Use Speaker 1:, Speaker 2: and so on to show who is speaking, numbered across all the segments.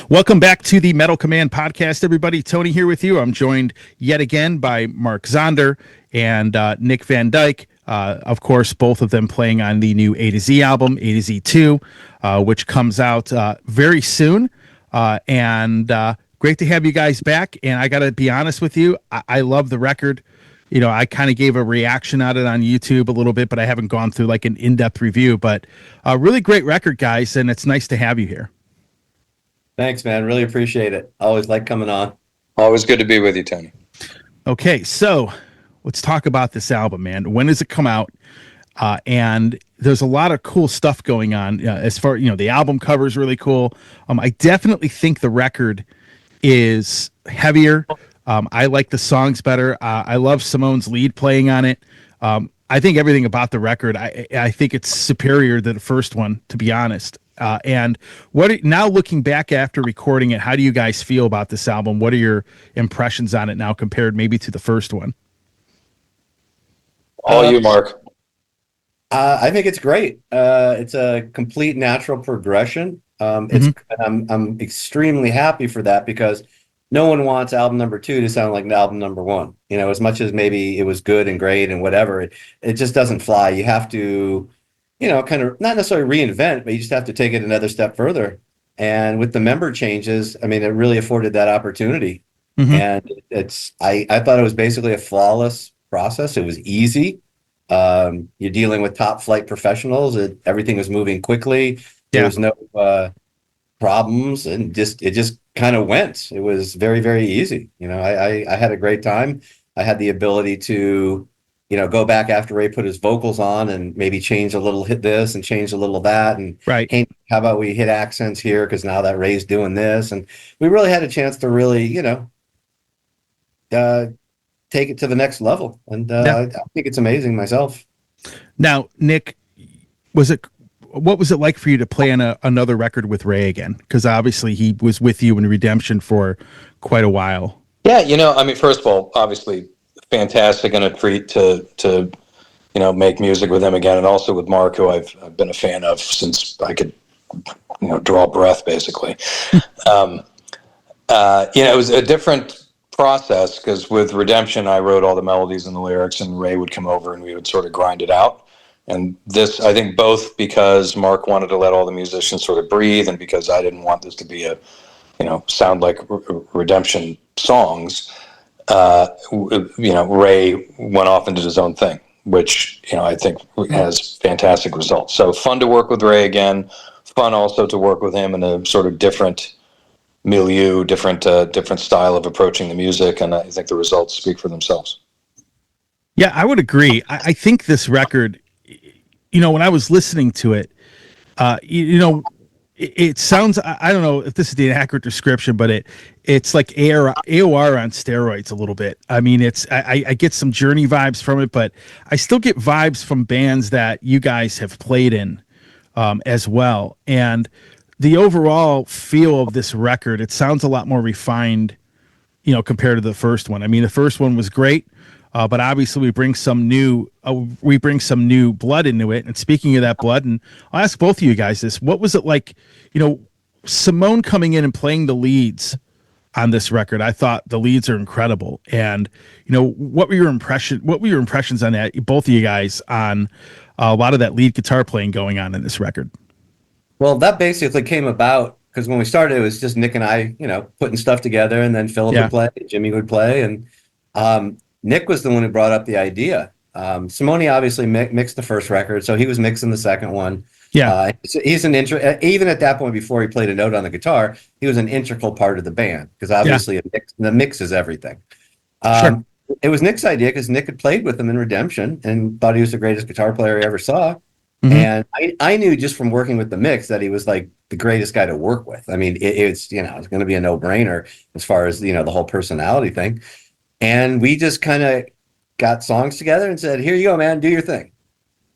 Speaker 1: Welcome back to the Metal Command podcast, everybody. Tony here with you. I'm joined yet again by Mark Zonder and Nick Van Dyk. Of course, both of them playing on the new A to Z album, A to Z 2, which comes out very soon. And great to have you guys back. And I got to be honest with you, I love the record. You know, I kind of gave a reaction on it on YouTube a little bit, but I haven't gone through like an in-depth review. But a really great record, guys, and it's nice to have you here.
Speaker 2: Thanks, man. Really appreciate it. Always like coming on.
Speaker 3: Always good to be with you, Tony.
Speaker 1: Okay, so let's talk about this album, man. When does it come out? And there's a lot of cool stuff going on. As far, the album cover is really cool. I definitely think the record is heavier. I like the songs better. I love Simone's lead playing on it. I think everything about the record, I think it's superior to the first one, to be honest. And now looking back after recording it, how do you guys feel about this album? What are your impressions on it now compared maybe to the first one?
Speaker 3: All you, Mark.
Speaker 2: I think it's great. It's a complete natural progression. I'm extremely happy for that because no one wants album number 2 to sound like album number 1. You know, as much as maybe it was good and great and whatever, it just doesn't fly. You have to, kind of not necessarily reinvent, but you just have to take it another step further. And with the member changes, I mean, it really afforded that opportunity. Mm-hmm. And I thought it was basically a flawless process. It was easy. You're dealing with top flight professionals. Everything was moving quickly. There was no problems, and it just kind of went. It was very, very easy. I had a great time. I had the ability to, go back after Ray put his vocals on and maybe change a little, hit this and change a little that. And
Speaker 1: right.
Speaker 2: Hey, how about we hit accents here? Because now that Ray's doing this. And we really had a chance to really, take it to the next level. And I think it's amazing myself.
Speaker 1: Now, Nick, what was it like for you to play on another record with Ray again? Because obviously he was with you in Redemption for quite a while.
Speaker 3: Yeah, I mean, first of all, obviously fantastic and a treat to make music with him again, and also with Mark, who I've been a fan of since I could draw breath, basically. It was a different process because with Redemption I wrote all the melodies and the lyrics, and Ray would come over and we would sort of grind it out. And this, I think, both because Mark wanted to let all the musicians sort of breathe, and because I didn't want this to be sound like Redemption songs. Ray went off and did his own thing, which I think has fantastic results. So fun to work with Ray again. Fun also to work with him in a sort of different milieu, different style of approaching the music, and I think the results speak for themselves.
Speaker 1: Yeah, I would agree. I think this record, when I was listening to it, it sounds, I don't know if this is the accurate description, but it's like AOR on steroids a little bit. I mean, I get some Journey vibes from it, but I still get vibes from bands that you guys have played in as well. And the overall feel of this record, it sounds a lot more refined, compared to the first one. I mean, the first one was great. But obviously we bring some new blood into it. And speaking of that blood, and I'll ask both of you guys this: what was it like? Simone coming in and playing the leads on this record. I thought the leads are incredible. And what were your impressions on that? Both of you guys on a lot of that lead guitar playing going on in this record.
Speaker 2: Well, that basically came about because when we started, it was just Nick and I, putting stuff together, and then Philip would play, Jimmy would play, and Nick was the one who brought up the idea. Simone obviously mixed the first record, so he was mixing the second one.
Speaker 1: Yeah,
Speaker 2: he's even at that point, before he played a note on the guitar, he was an integral part of the band because obviously the mix is everything.
Speaker 1: Sure.
Speaker 2: It was Nick's idea because Nick had played with him in Redemption and thought he was the greatest guitar player he ever saw. Mm-hmm. And I knew just from working with the mix that he was like the greatest guy to work with. I mean, it's going to be a no-brainer as far as the whole personality thing. And we just kind of got songs together and said, "Here you go, man, do your thing."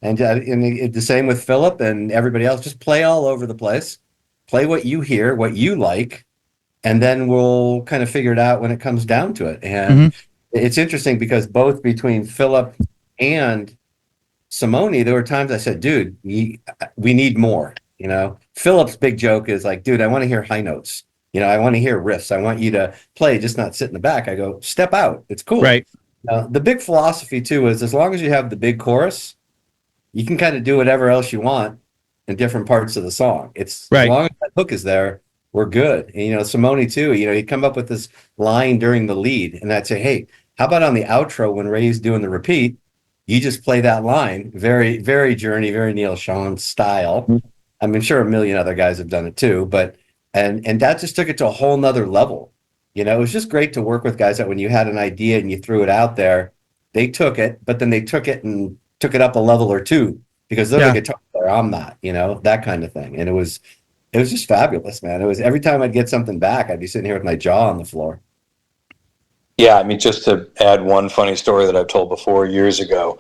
Speaker 2: And the same with Philip and everybody else. Just play all over the place. Play what you hear, what you like, and then we'll kind of figure it out when it comes down to it. And it's interesting because both between Philip and Simone, there were times I said, "Dude, we need more." Philip's big joke is like, "Dude, I want to hear high notes." I want to hear riffs. I want you to play, just not sit in the back. I go, step out. It's cool.
Speaker 1: Right.
Speaker 2: The big philosophy too is as long as you have the big chorus, you can kind of do whatever else you want in different parts of the song. It's as long as that hook is there, we're good. And, Simone too, he'd come up with this line during the lead and I'd say, hey, how about on the outro when Ray's doing the repeat, you just play that line, very, very Journey, very Neil Sean style. I'm sure a million other guys have done it too, but and that just took it to a whole nother level. It was just great to work with guys that when you had an idea and you threw it out there, they took it, but then they took it and took it up a level or two because they're a guitar player. I'm not, that kind of thing. And it was just fabulous, man. It was every time I'd get something back, I'd be sitting here with my jaw on the floor.
Speaker 3: Yeah, just to add one funny story that I've told before years ago,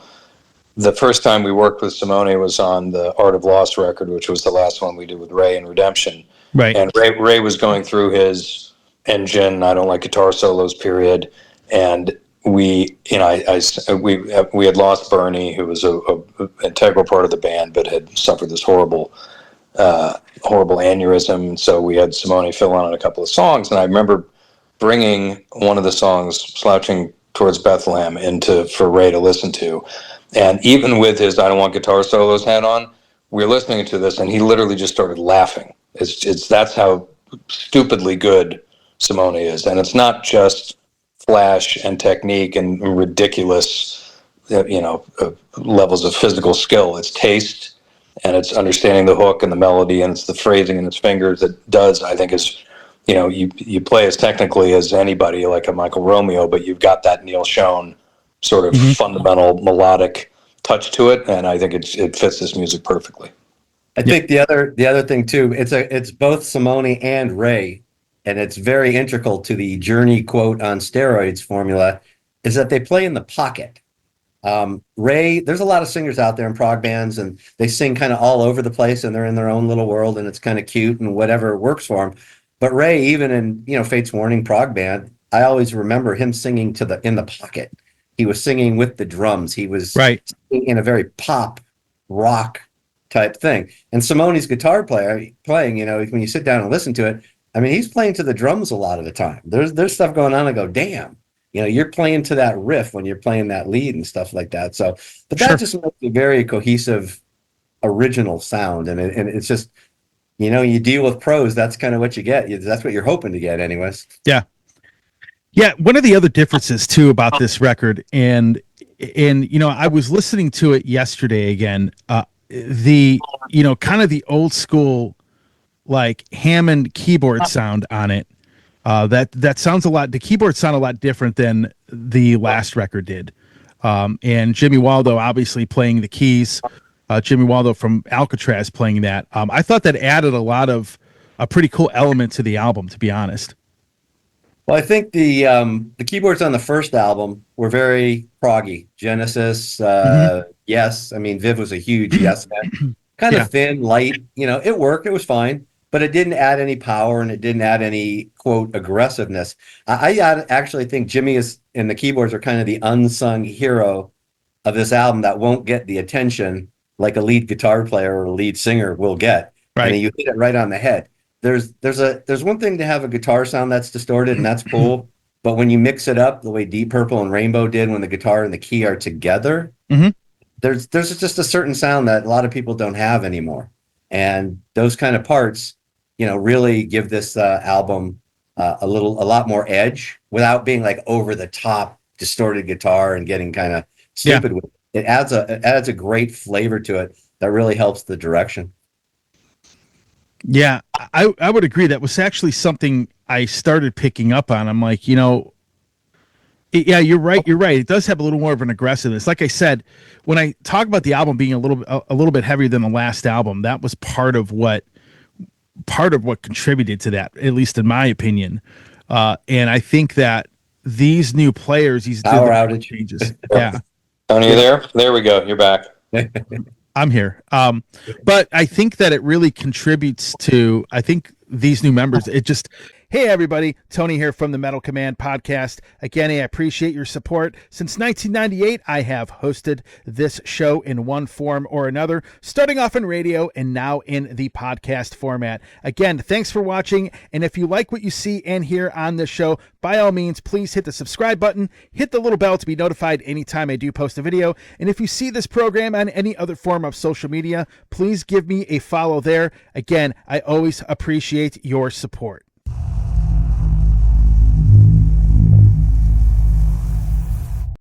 Speaker 3: the first time we worked with Simone was on the Art of Lost record, which was the last one we did with Ray and Redemption.
Speaker 1: Right.
Speaker 3: And Ray was going through his Engine, I Don't Like Guitar Solos period. And we had lost Bernie, who was a integral part of the band, but had suffered this horrible aneurysm. So we had Simone fill on a couple of songs. And I remember bringing one of the songs, Slouching Towards Bethlehem, for Ray to listen to. And even with his I Don't Want Guitar Solos hat on, we were listening to this and he literally just started laughing. That's how stupidly good Simone is. And it's not just flash and technique and ridiculous, levels of physical skill. It's taste and it's understanding the hook and the melody and it's the phrasing in its fingers that does, I think, is, you play as technically as anybody like a Michael Romeo, but you've got that Neil Schon sort of fundamental melodic touch to it. And I think it fits this music perfectly.
Speaker 2: I think the other thing too, it's both Simone and Ray, and it's very integral to the Journey quote on steroids formula, is that they play in the pocket. Ray, there's a lot of singers out there in prog bands, and they sing kind of all over the place, and they're in their own little world, and it's kind of cute and whatever works for them. But Ray, even in Fate's Warning prog band, I always remember him singing in the pocket. He was singing with the drums. He was singing in a very pop rock type thing. And Simone's guitar playing, when you sit down and listen to it, he's playing to the drums a lot of the time. There's stuff going on. I go, damn, you're playing to that riff when you're playing that lead and stuff like that. So, but that just makes a very cohesive, original sound. And it's just, you deal with pros. That's kind of what you get. That's what you're hoping to get anyways.
Speaker 1: Yeah. Yeah. One of the other differences too about this record, and I was listening to it yesterday again, kind of the old school, like Hammond keyboard sound on it. That sounds the keyboards sound a lot different than the last record did. And Jimmy Waldo obviously playing the keys, Jimmy Waldo from Alcatraz playing that. I thought that added a lot of a pretty cool element to the album, to be honest.
Speaker 2: Well, I think the keyboards on the first album were very proggy. Genesis, Yes. Viv was a huge Yes fan. Kind of thin, light. It worked. It was fine. But it didn't add any power and it didn't add any, quote, aggressiveness. I actually think Jimmy and the keyboards are kind of the unsung hero of this album that won't get the attention like a lead guitar player or a lead singer will get.
Speaker 1: Right.
Speaker 2: And you hit it right on the head. There's one thing to have a guitar sound that's distorted and that's cool. But when you mix it up the way Deep Purple and Rainbow did when the guitar and the key are together, there's just a certain sound that a lot of people don't have anymore. And those kind of parts, really give this album a lot more edge without being like over the top distorted guitar and getting kind of stupid with it. It adds a great flavor to it that really helps the direction.
Speaker 1: Yeah, I would agree. That was actually something I started picking up on. I'm like, yeah, you're right. It does have a little more of an aggressiveness. Like I said, when I talk about the album being a little bit heavier than the last album, that was part of what contributed to that, at least in my opinion. And I think that these new players, these
Speaker 2: power outage
Speaker 1: changes. Yeah.
Speaker 3: Tony, you there? There we go. You're back.
Speaker 1: I'm here. But I think that it really contributes to, I think these new members, Hey everybody, Tony here from the Metal Command podcast. Again, I appreciate your support. Since 1998, I have hosted this show in one form or another, starting off in radio and now in the podcast format. Again, thanks for watching, and if you like what you see and hear on this show, by all means, please hit the subscribe button, hit the little bell to be notified anytime I do post a video, and if you see this program on any other form of social media, please give me a follow there. Again, I always appreciate your support.